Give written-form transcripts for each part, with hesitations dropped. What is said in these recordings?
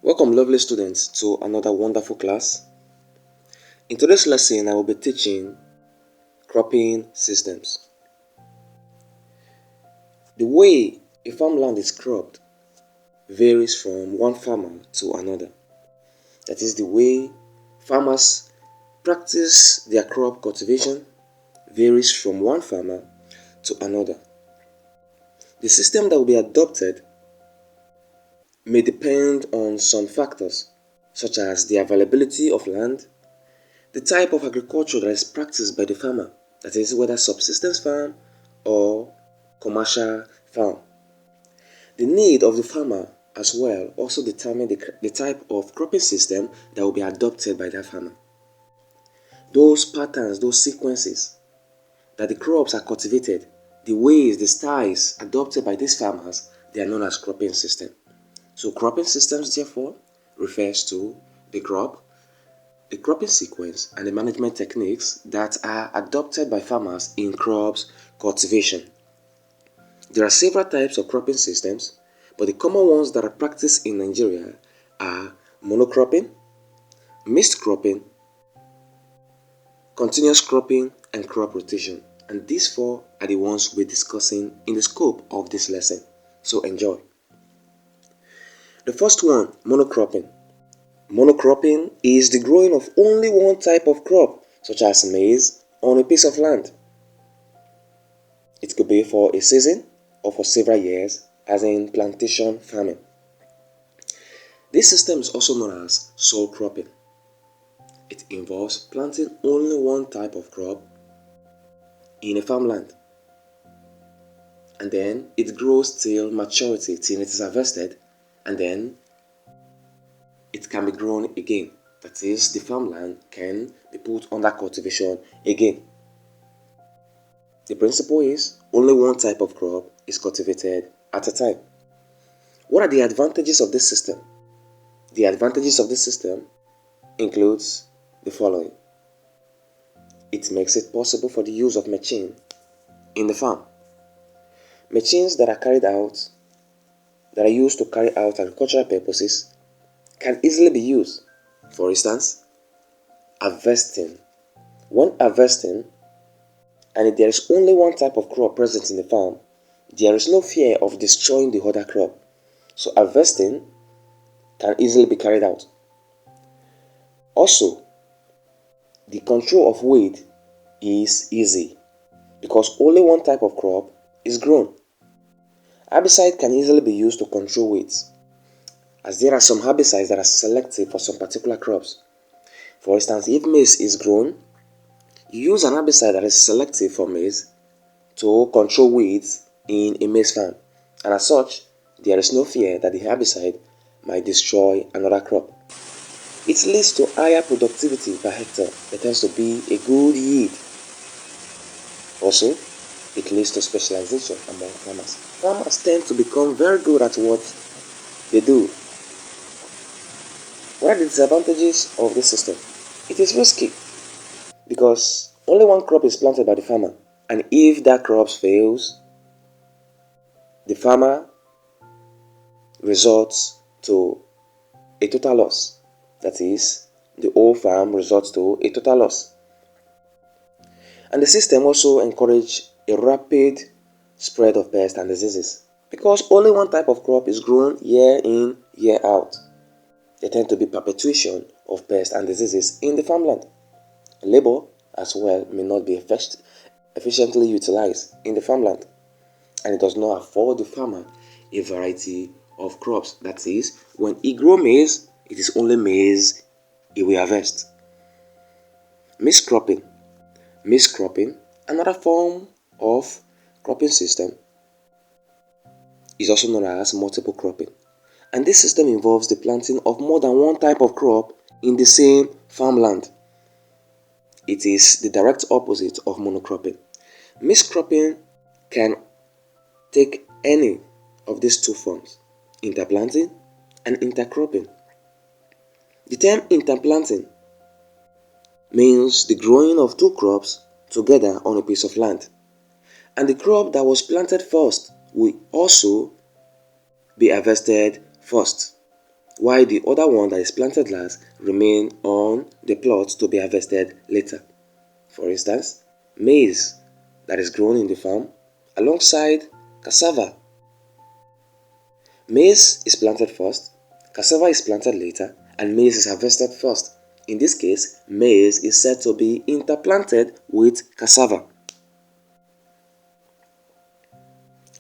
Welcome, lovely students, to another wonderful class. In today's lesson, I will be teaching cropping systems. The way a farmland is cropped varies from one farmer to another. That is, the way farmers practice their crop cultivation varies from one farmer to another. The system that will be adopted may depend on some factors, such as the availability of land, the type of agriculture that is practiced by the farmer, that is, whether subsistence farm or commercial farm. The need of the farmer as well also determine the type of cropping system that will be adopted by that farmer. Those patterns, those sequences that the crops are cultivated, the ways, the styles adopted by these farmers, they are known as cropping system. So cropping systems therefore refers to the cropping sequence, and the management techniques that are adopted by farmers in crops cultivation. There are several types of cropping systems, but the common ones that are practiced in Nigeria are monocropping, miscropping, continuous cropping, and crop rotation. And these four are the ones we're discussing in the scope of this lesson. So enjoy. The first one, monocropping. Monocropping is the growing of only one type of crop, such as maize, on a piece of land. It could be for a season or for several years, as in plantation farming. This system is also known as sole cropping. It involves planting only one type of crop in a farmland, and then it grows till maturity, till it is harvested, and then it can be grown again. That is, the farmland can be put under cultivation again. The principle is only one type of crop is cultivated at a time. What are the advantages of this system? The advantages of this system includes the following. It makes it possible for the use of machine in the farm. Machines that are used to carry out agricultural purposes can easily be used. For instance, harvesting. When harvesting, and if there is only one type of crop present in the farm, there is no fear of destroying the other crop. So harvesting can easily be carried out. Also, the control of weed is easy because only one type of crop is grown. Herbicide can easily be used to control weeds, as there are some herbicides that are selective for some particular crops. For instance, if maize is grown, you use an herbicide that is selective for maize to control weeds in a maize farm, and as such, there is no fear that the herbicide might destroy another crop. It leads to higher productivity per hectare. There tends to be a good yield. Also, it leads to specialization among farmers. Farmers tend to become very good at what they do. What are the disadvantages of this system? It is risky because only one crop is planted by the farmer, and if that crop fails, the farmer resorts to a total loss. That is, the whole farm resorts to a total loss. And the system also encourages a rapid spread of pests and diseases because only one type of crop is grown year in, year out. There tend to be perpetuation of pests and diseases in the farmland. Labor as well may not be efficiently utilized in the farmland, and it does not afford the farmer a variety of crops. That is, when he grows maize, it is only maize he will harvest. Miscropping. Miscropping, another form of cropping system, is also known as multiple cropping. And this system involves the planting of more than one type of crop in the same farmland. It is the direct opposite of monocropping. Miscropping can take any of these two forms, interplanting and intercropping. The term interplanting means the growing of two crops together on a piece of land, and the crop that was planted first will also be harvested first. while the other one that is planted last remain on the plot to be harvested later. For instance, maize that is grown in the farm alongside cassava. Maize is planted first, cassava is planted later, and maize is harvested first. In this case, maize is said to be interplanted with cassava.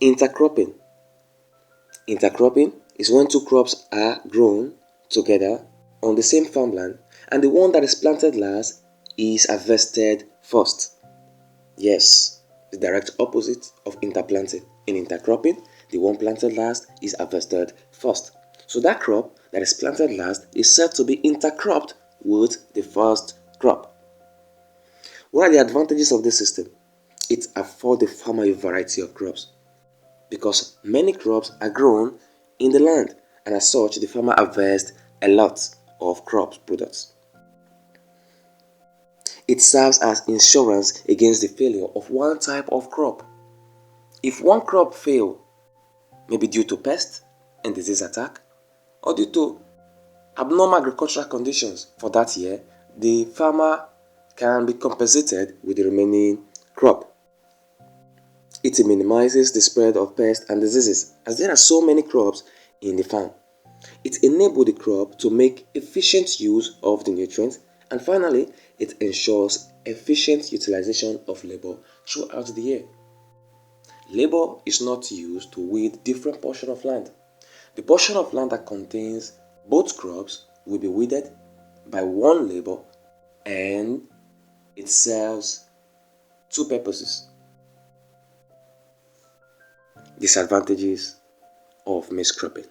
Intercropping. Intercropping is when two crops are grown together on the same farmland and the one that is planted last is harvested first. Yes, the direct opposite of interplanting. In intercropping, the one planted last is harvested first. So that crop that is planted last is said to be intercropped with the first crop. What are the advantages of this system? It affords the farmer a variety of crops because many crops are grown in the land, and as such the farmer harvests a lot of crop products. It serves as insurance against the failure of one type of crop. If one crop fails, maybe due to pest and disease attack or due to abnormal agricultural conditions for that year, the farmer can be compensated with the remaining crop. It minimizes the spread of pests and diseases as there are so many crops in the farm. It enables the crop to make efficient use of the nutrients, and finally, it ensures efficient utilization of labor throughout the year. Labor is not used to weed different portions of land. The portion of land that contains both crops will be weeded by one labor, and it serves two purposes. Disadvantages of miscropping.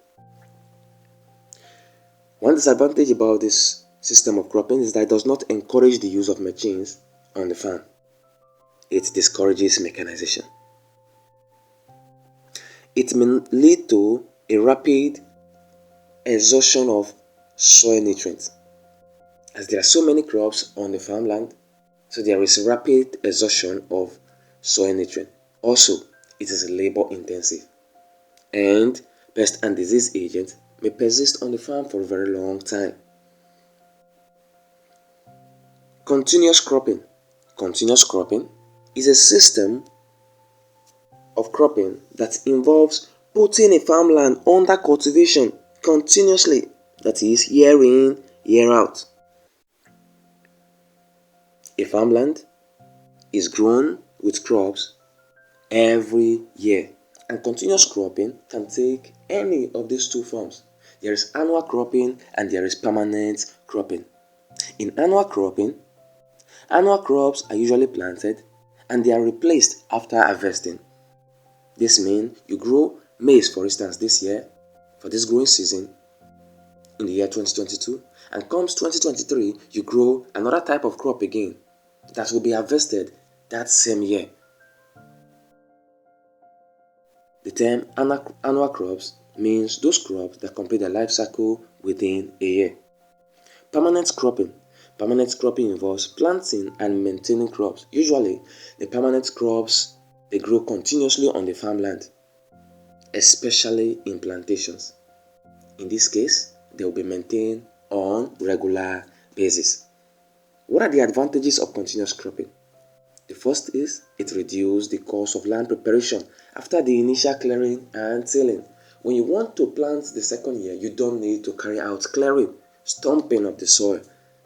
One disadvantage about this system of cropping is that it does not encourage the use of machines on the farm. It discourages mechanization. It may lead to a rapid exhaustion of soil nutrients. As there are so many crops on the farmland, so there is rapid exhaustion of soil nutrients. Also, it is labor intensive, and pest and disease agents may persist on the farm for a very long time. Continuous cropping. Continuous cropping is a system of cropping that involves putting a farmland under cultivation continuously, that is, year in, year out. A farmland is grown with crops every year, and continuous cropping can take any of these two forms. There is annual cropping and there is permanent cropping. In annual cropping, annual crops are usually planted and they are replaced after harvesting. This means you grow maize, for instance, this year for this growing season in the year 2022, and comes 2023 you grow another type of crop again that will be harvested that same year. The term annual crops means those crops that complete their life cycle within a year. Permanent cropping. Permanent cropping involves planting and maintaining crops. Usually, the permanent crops, they grow continuously on the farmland, especially in plantations. In this case, they will be maintained on regular basis. What are the advantages of continuous cropping? The first is it reduces the cost of land preparation after the initial clearing and tilling. When you want to plant the second year, you don't need to carry out clearing, stumping of the soil,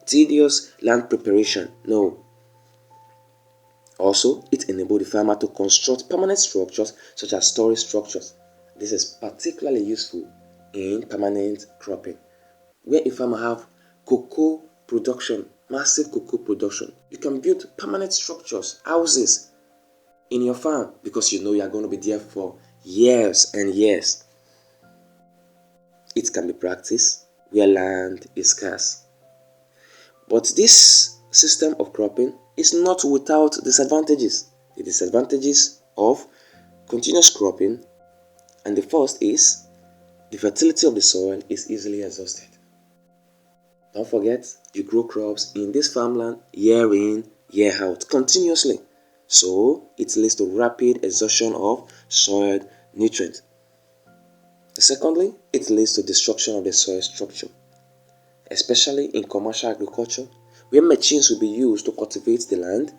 tedious land preparation. No. Also, it enables the farmer to construct permanent structures such as storage structures. This is particularly useful in permanent cropping, where a farmer have cocoa production, massive cocoa production. You can build permanent structures, houses in your farm because you know you are going to be there for years and years. It can be practiced where land is scarce. But this system of cropping is not without disadvantages. The disadvantages of continuous cropping, and the first is the fertility of the soil is easily exhausted. Don't forget, you grow crops in this farmland year in, year out, continuously. So, it leads to rapid exhaustion of soil nutrients. Secondly, it leads to destruction of the soil structure, especially in commercial agriculture, where machines will be used to cultivate the land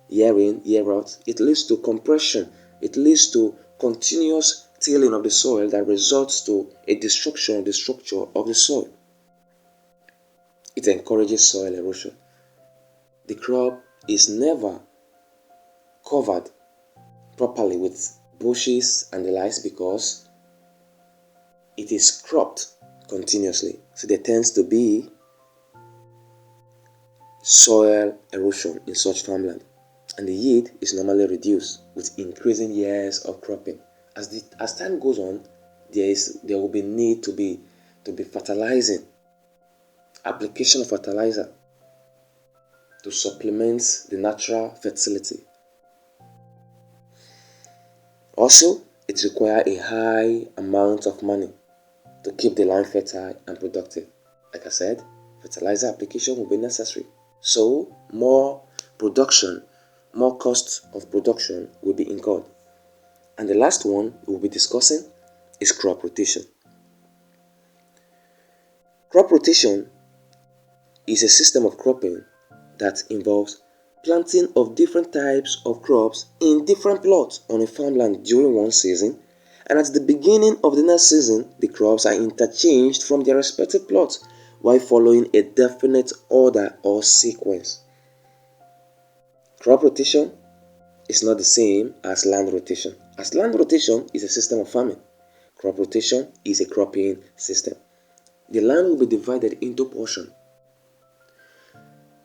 year in, year out. It leads to compression. It leads to continuous tilling of the soil that results to a destruction of the structure of the soil. It encourages soil erosion. The crop is never covered properly with bushes and the likes because it is cropped continuously. So there tends to be soil erosion in such farmland, and the yield is normally reduced with increasing years of cropping. As time goes on, there will be need to be fertilizing, application of fertilizer to supplement the natural fertility. Also, it requires a high amount of money to keep the land fertile and productive. Like I said, fertilizer application will be necessary. So, more production, more cost of production will be incurred. And the last one we'll be discussing is crop rotation. Crop rotation is a system of cropping that involves planting of different types of crops in different plots on a farmland during one season, and at the beginning of the next season, the crops are interchanged from their respective plots while following a definite order or sequence. Crop rotation is not the same as land rotation, as land rotation is a system of farming. Crop rotation is a cropping system. The land will be divided into portions,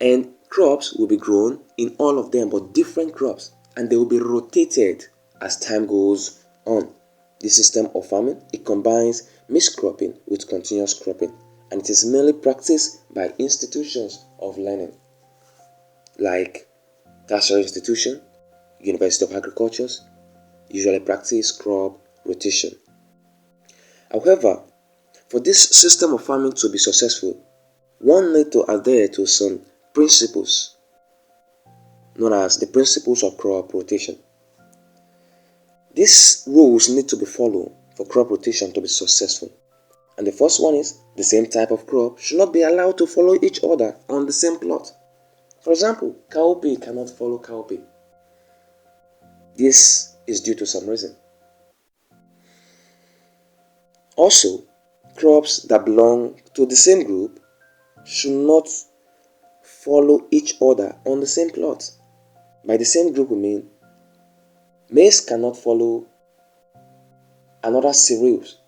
and crops will be grown in all of them, but different crops, and they will be rotated as time goes on. This system of farming, it combines miscropping with continuous cropping, and it is mainly practiced by institutions of learning like tertiary institution, University of Agriculture, usually practice crop rotation. However, for this system of farming to be successful, one needs to adhere to some principles known as the principles of crop rotation. These rules need to be followed for crop rotation to be successful. And the first one is the same type of crop should not be allowed to follow each other on the same plot. For example, cowpea cannot follow cowpea. This is due to some reason. Also, crops that belong to the same group should not follow each other on the same plot. By the same group we mean maize cannot follow another cereals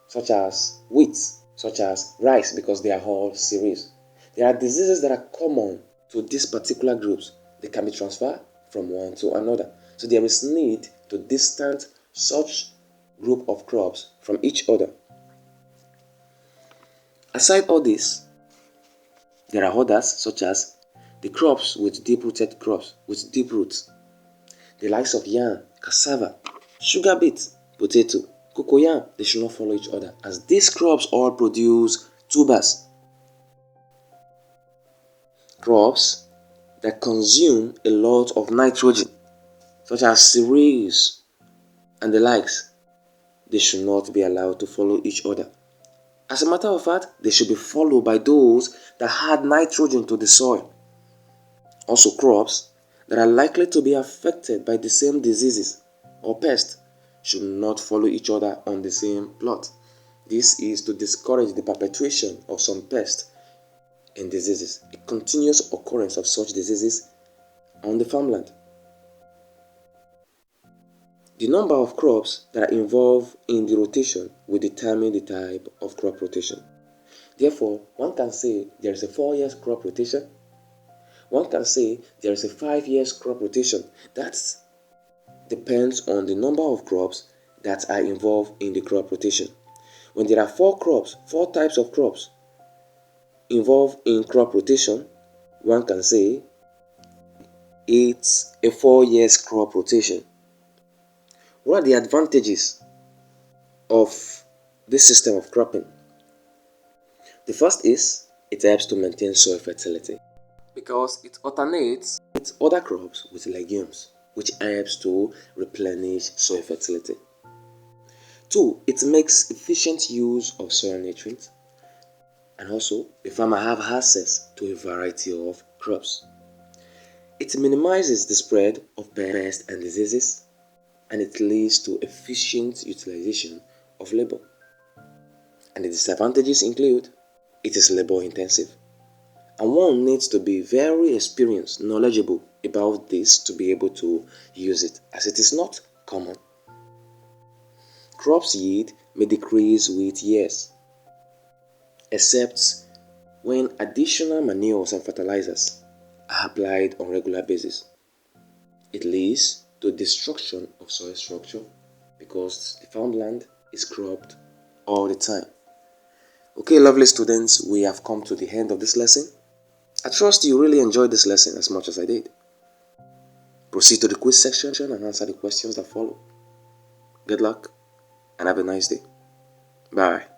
such as wheat, such as rice, because they are all cereals. There are diseases that are common to these particular groups. They can be transferred from one to another. So there is need to distance such group of crops from each other. Aside all this, there are others such as the crops with deep-rooted crops with deep roots. The likes of yam, cassava, sugar beet, potato, cocoyam, they should not follow each other, as these crops all produce tubers. Crops that consume a lot of nitrogen, such as cereals and the likes, they should not be allowed to follow each other. As a matter of fact, they should be followed by those that add nitrogen to the soil. Also, crops that are likely to be affected by the same diseases or pests should not follow each other on the same plot. This is to discourage the perpetuation of some pests and diseases, a continuous occurrence of such diseases on the farmland. The number of crops that are involved in the rotation will determine the type of crop rotation. Therefore, one can say there is a 4 years crop rotation. One can say there is a 5 years crop rotation. That depends on the number of crops that are involved in the crop rotation. When there are 4 types of crops involved in crop rotation, one can say it's a 4 years crop rotation. What are the advantages of this system of cropping? The first is it helps to maintain soil fertility because it alternates with other crops with legumes, which helps to replenish soil fertility. 2. It makes efficient use of soil nutrients. And also, the farmer have access to a variety of crops. It minimizes the spread of pests and diseases, and it leads to efficient utilization of labor. And the disadvantages include it is labor intensive, and one needs to be very experienced, knowledgeable about this to be able to use it, as it is not common. Crops yield may decrease with years, except when additional manures and fertilizers are applied on a regular basis. It leads to destruction of soil structure because the farmland is cropped all the time. Okay, lovely students, we have come to the end of this lesson. I trust you really enjoyed this lesson as much as I did. Proceed to the quiz section and answer the questions that follow. Good luck and have a nice day. Bye.